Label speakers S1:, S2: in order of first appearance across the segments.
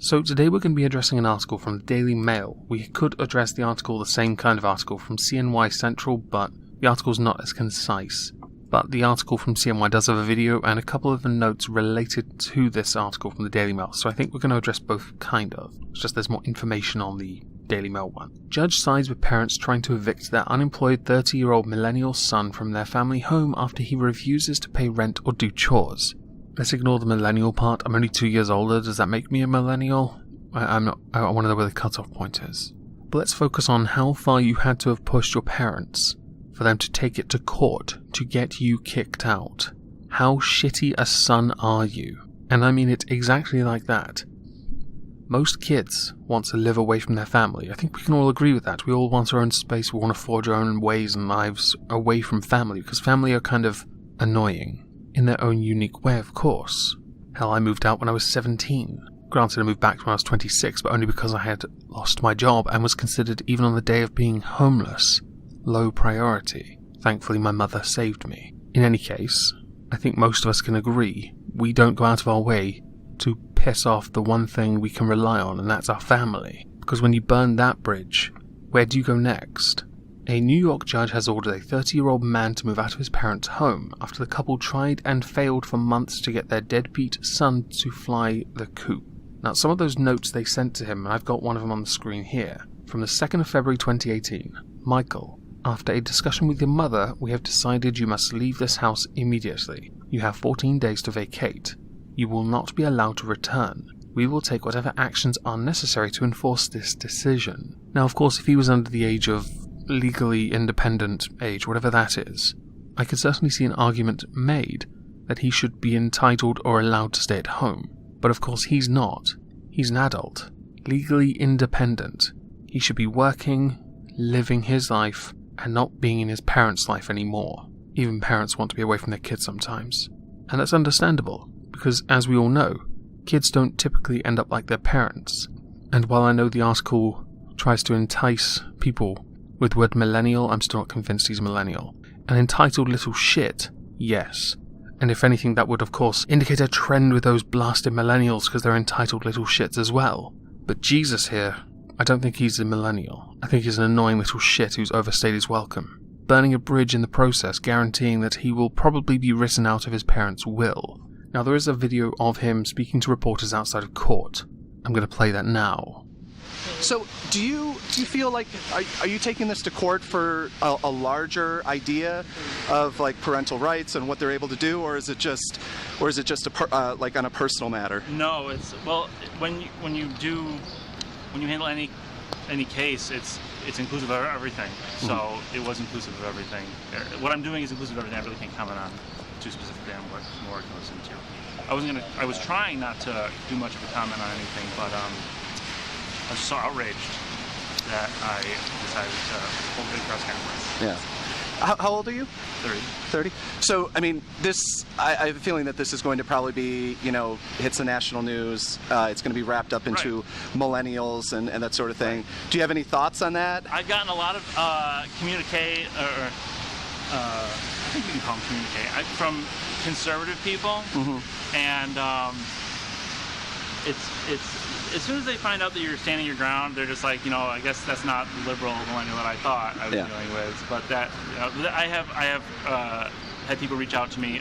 S1: So today we're going to be addressing an article from the Daily Mail. We could address the same kind of article from CNY Central, but the article's not as concise. But the article from CNY does have a video and a couple of the notes related to this article from the Daily Mail, so I think we're going to address both kind of. It's just there's more information on the Daily Mail one. Judge sides with parents trying to evict their unemployed 30-year-old millennial son from their family home after he refuses to pay rent or do chores. Let's ignore the millennial part. I'm only 2 years older. Does that make me a millennial? I'm not. I want to know where the cutoff point is. But let's focus on how far you had to have pushed your parents for them to take it to court to get you kicked out. How shitty a son are you? And I mean it exactly like that. Most kids want to live away from their family. I think we can all agree with that. We all want our own space. We want to forge our own ways and lives away from family, because family are kind of annoying. In their own unique way, of course. Hell, I moved out when I was 17. Granted, I moved back when I was 26, but only because I had lost my job and was considered, even on the day of being homeless, low priority. Thankfully, my mother saved me. In any case, I think most of us can agree we don't go out of our way to piss off the one thing we can rely on, and that's our family. Because when you burn that bridge, where do you go next? A New York judge has ordered a 30-year-old man to move out of his parents' home after the couple tried and failed for months to get their deadbeat son to fly the coop. Now, some of those notes they sent to him, and I've got one of them on the screen here, from the 2nd of February 2018. Michael, after a discussion with your mother, we have decided you must leave this house immediately. You have 14 days to vacate. You will not be allowed to return. We will take whatever actions are necessary to enforce this decision. Now, of course, if he was under the age of legally independent age, whatever that is, I could certainly see an argument made that he should be entitled or allowed to stay at home. But of course he's not. He's an adult, legally independent. He should be working, living his life, and not being in his parents' life anymore. Even parents want to be away from their kids sometimes. And that's understandable, because as we all know, kids don't typically end up like their parents. And while I know the article tries to entice people with the word millennial, I'm still not convinced he's a millennial. An entitled little shit, yes. And if anything, that would of course indicate a trend with those blasted millennials because they're entitled little shits as well. But Jesus here, I don't think he's a millennial. I think he's an annoying little shit who's overstayed his welcome. Burning a bridge in the process, guaranteeing that he will probably be written out of his parents' will. Now there is a video of him speaking to reporters outside of court. I'm going to play that now.
S2: So, do you feel like, are you taking this to court for a larger idea of like parental rights and what they're able to do, or is it just like on a personal matter?
S3: No, it's, well, when you handle any case, it's inclusive of everything. So it was inclusive of everything. What I'm doing is inclusive of everything. I really can't comment on too specifically on what more it goes into. I was trying not to do much of a comment on anything, but I was so outraged that I decided to hold it across cameras.
S2: Yeah. How old are you?
S3: 30.
S2: So, I mean, I have a feeling that this is going to probably be, hits the national news. It's going to be wrapped up into millennials and that sort of thing. Do you have any thoughts on that?
S3: I've gotten a lot of communique, I think you can call them communique, from conservative people. And it's as soon as they find out that you're standing your ground, they're just like, I guess that's not the liberal millennial that I thought I was dealing with. But that, I have had people reach out to me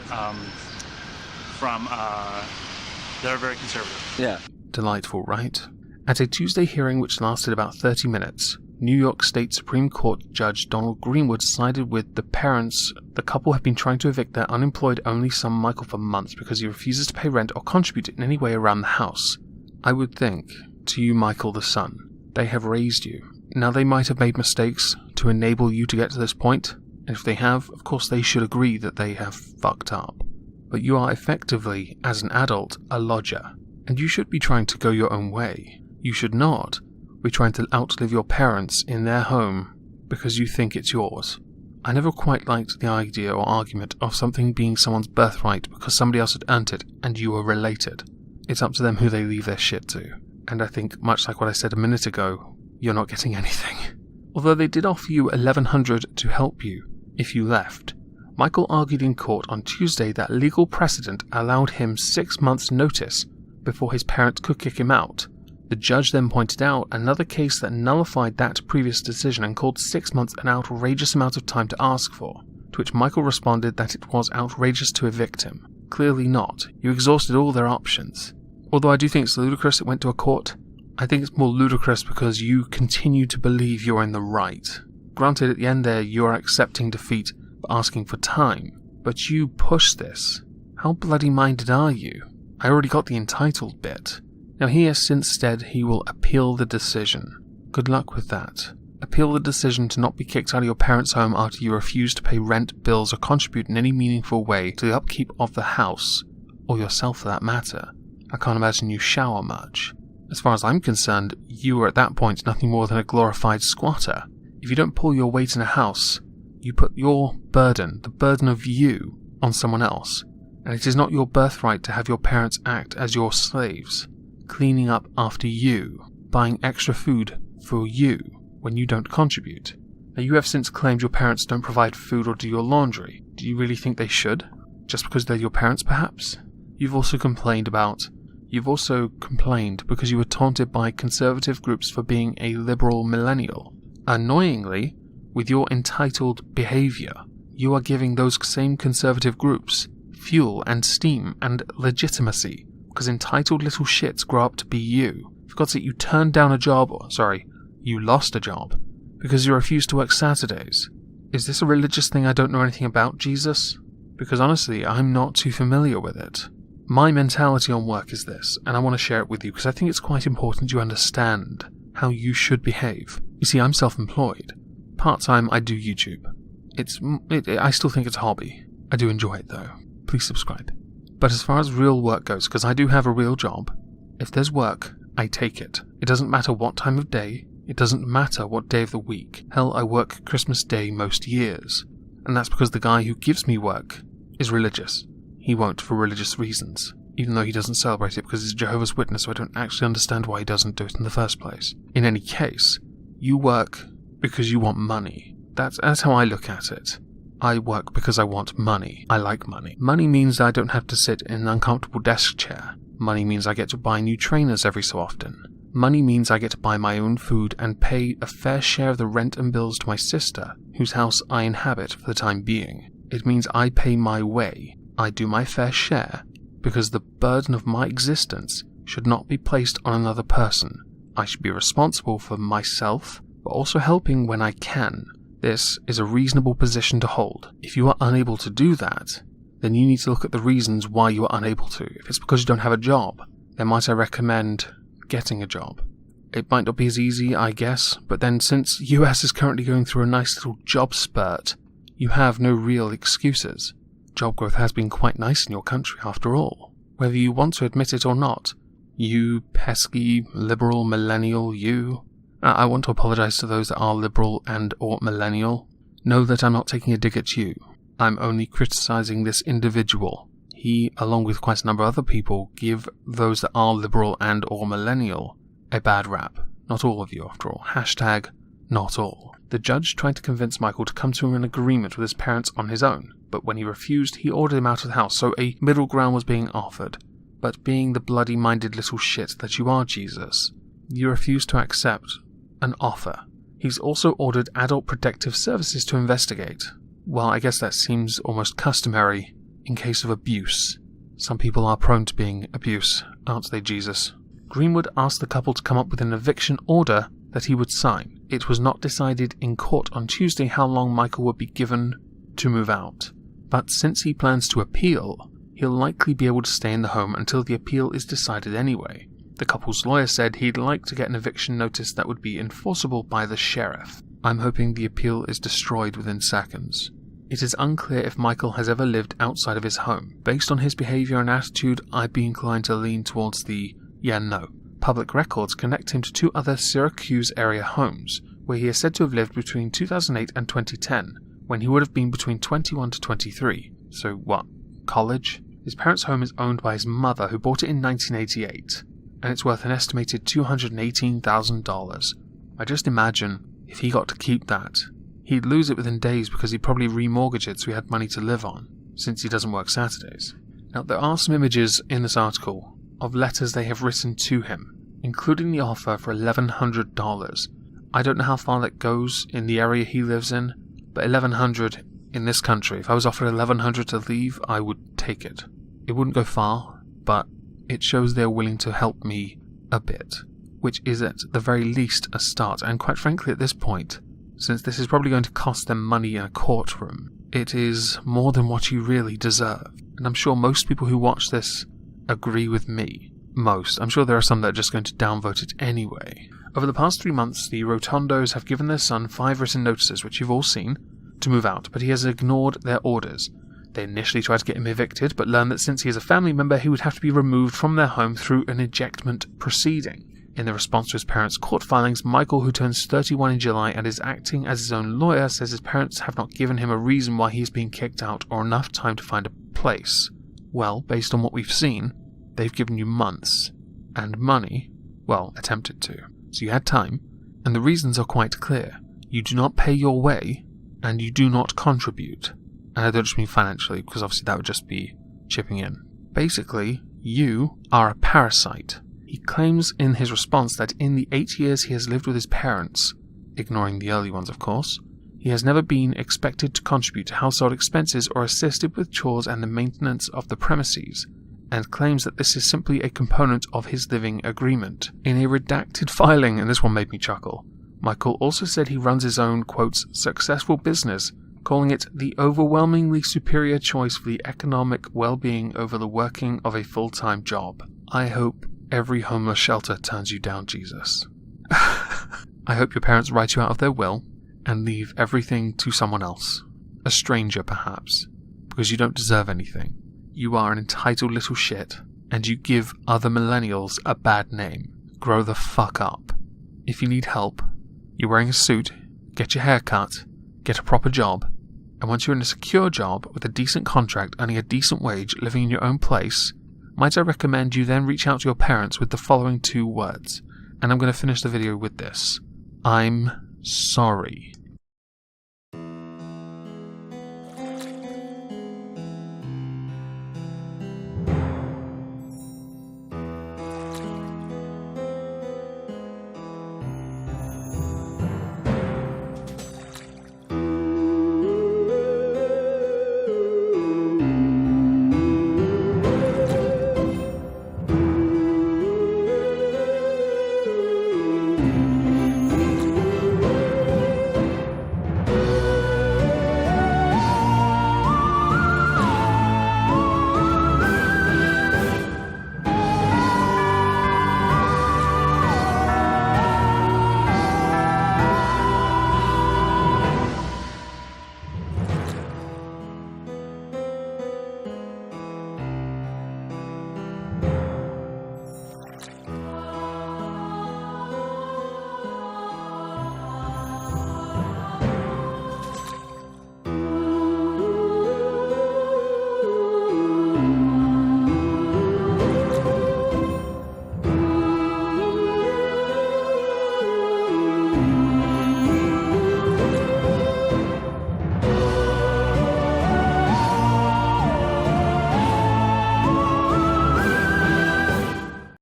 S3: from that are very conservative.
S2: Yeah.
S1: Delightful, right? At a Tuesday hearing which lasted about 30 minutes, New York State Supreme Court Judge Donald Greenwood sided with the parents. The couple have been trying to evict their unemployed only son Michael for months because he refuses to pay rent or contribute in any way around the house. I would think, to you Michael the son, they have raised you. Now they might have made mistakes to enable you to get to this point, and if they have, of course they should agree that they have fucked up. But you are effectively, as an adult, a lodger, and you should be trying to go your own way. You should not be trying to outlive your parents in their home because you think it's yours. I never quite liked the idea or argument of something being someone's birthright because somebody else had earned it and you were related. It's up to them who they leave their shit to. And I think, much like what I said a minute ago, you're not getting anything. Although they did offer you $1,100 to help you if you left. Michael argued in court on Tuesday that legal precedent allowed him 6 months' notice before his parents could kick him out, The judge then pointed out another case that nullified that previous decision and called 6 months an outrageous amount of time to ask for, to which Michael responded that it was outrageous to evict him. Clearly not. You exhausted all their options. Although I do think it's ludicrous it went to a court, I think it's more ludicrous because you continue to believe you're in the right. Granted, at the end there, you're accepting defeat but asking for time, but you push this. How bloody-minded are you? I already got the entitled bit. Now he has since said he will appeal the decision. Good luck with that. Appeal the decision to not be kicked out of your parents' home after you refuse to pay rent, bills, or contribute in any meaningful way to the upkeep of the house, or yourself for that matter. I can't imagine you shower much. As far as I'm concerned, you are at that point nothing more than a glorified squatter. If you don't pull your weight in a house, you put your burden, the burden of you, on someone else, and it is not your birthright to have your parents act as your slaves, cleaning up after you, buying extra food for you when you don't contribute. Now you have since claimed your parents don't provide food or do your laundry. Do you really think they should? Just because they're your parents, perhaps? You've also complained because you were taunted by conservative groups for being a liberal millennial. Annoyingly, with your entitled behaviour, you are giving those same conservative groups fuel and steam and legitimacy, because entitled little shits grow up to be you. For God's sake, you turned down a job, you lost a job, because you refused to work Saturdays. Is this a religious thing I don't know anything about, Jesus? Because honestly, I'm not too familiar with it. My mentality on work is this, and I want to share it with you because I think it's quite important you understand how you should behave. You see, I'm self-employed. Part-time, I do YouTube. I still think it's a hobby. I do enjoy it though. Please subscribe. But as far as real work goes, because I do have a real job, if there's work, I take it. It doesn't matter what time of day, it doesn't matter what day of the week. Hell, I work Christmas Day most years. And that's because the guy who gives me work is religious. He won't for religious reasons, even though he doesn't celebrate it because he's a Jehovah's Witness, so I don't actually understand why he doesn't do it in the first place. In any case, you work because you want money. That's how I look at it. I work because I want money. I like money. Money means I don't have to sit in an uncomfortable desk chair. Money means I get to buy new trainers every so often. Money means I get to buy my own food and pay a fair share of the rent and bills to my sister, whose house I inhabit for the time being. It means I pay my way. I do my fair share, because the burden of my existence should not be placed on another person. I should be responsible for myself, but also helping when I can. This is a reasonable position to hold. If you are unable to do that, then you need to look at the reasons why you are unable to. If it's because you don't have a job, then might I recommend getting a job? It might not be as easy, I guess, but then since US is currently going through a nice little job spurt, you have no real excuses. Job growth has been quite nice in your country after all, whether you want to admit it or not. You pesky liberal millennial, you. I want to apologise to those that are liberal and or millennial. Know that I'm not taking a dig at you. I'm only criticising this individual. He, along with quite a number of other people, give those that are liberal and or millennial a bad rap. Not all of you, after all. Hashtag not all. The judge tried to convince Michael to come to an agreement with his parents on his own, but when he refused, he ordered him out of the house, so a middle ground was being offered. But being the bloody-minded little shit that you are, Jesus, you refused to accept an offer. He's also ordered Adult Protective Services to investigate. Well, I guess that seems almost customary in case of abuse. Some people are prone to being abuse, aren't they, Jesus? Greenwood asked the couple to come up with an eviction order that he would sign. It was not decided in court on Tuesday how long Michael would be given to move out. But since he plans to appeal, he'll likely be able to stay in the home until the appeal is decided anyway. The couple's lawyer said he'd like to get an eviction notice that would be enforceable by the sheriff. I'm hoping the appeal is destroyed within seconds. It is unclear if Michael has ever lived outside of his home. Based on his behaviour and attitude, I'd be inclined to lean towards the no. Public records connect him to two other Syracuse area homes, where he is said to have lived between 2008 and 2010, when he would have been between 21 to 23. So what, college? His parents' home is owned by his mother, who bought it in 1988, and it's worth an estimated $218,000. I just imagine if he got to keep that, he'd lose it within days because he'd probably remortgage it so he had money to live on, since he doesn't work Saturdays. Now, there are some images in this article of letters they have written to him. including the offer for $1,100. I don't know how far that goes in the area he lives in, but $1,100 in this country, if I was offered $1,100 to leave, I would take it. It wouldn't go far, but it shows they're willing to help me a bit, which is at the very least a start, and quite frankly at this point, since this is probably going to cost them money in a courtroom, it is more than what you really deserve. And I'm sure most people who watch this agree with me. Most. I'm sure there are some that are just going to downvote it anyway. Over the past 3 months, the Rotondos have given their son 5 written notices, which you've all seen, to move out, but he has ignored their orders. They initially tried to get him evicted, but learned that since he is a family member, he would have to be removed from their home through an ejectment proceeding. In the response to his parents' court filings, Michael, who turns 31 in July and is acting as his own lawyer, says his parents have not given him a reason why he is being kicked out or enough time to find a place. Well, based on what we've seen, they've given you months. And money. Well, attempted to. So you had time. And the reasons are quite clear. You do not pay your way, and you do not contribute. And I don't just mean financially, because obviously that would just be chipping in. Basically, you are a parasite. He claims in his response that in the 8 years he has lived with his parents, ignoring the early ones of course, he has never been expected to contribute to household expenses or assisted with chores and the maintenance of the premises, and claims that this is simply a component of his living agreement. In a redacted filing, and this one made me chuckle, Michael also said he runs his own, quotes, successful business, calling it the overwhelmingly superior choice for the economic well-being over the working of a full-time job. I hope every homeless shelter turns you down, Jesus. I hope your parents write you out of their will and leave everything to someone else. A stranger, perhaps, because you don't deserve anything. You are an entitled little shit, and you give other millennials a bad name. Grow the fuck up. If you need help, you're wearing a suit, get your hair cut, get a proper job, and once you're in a secure job with a decent contract, earning a decent wage, living in your own place, might I recommend you then reach out to your parents with the following 2 words. And I'm going to finish the video with this. I'm sorry.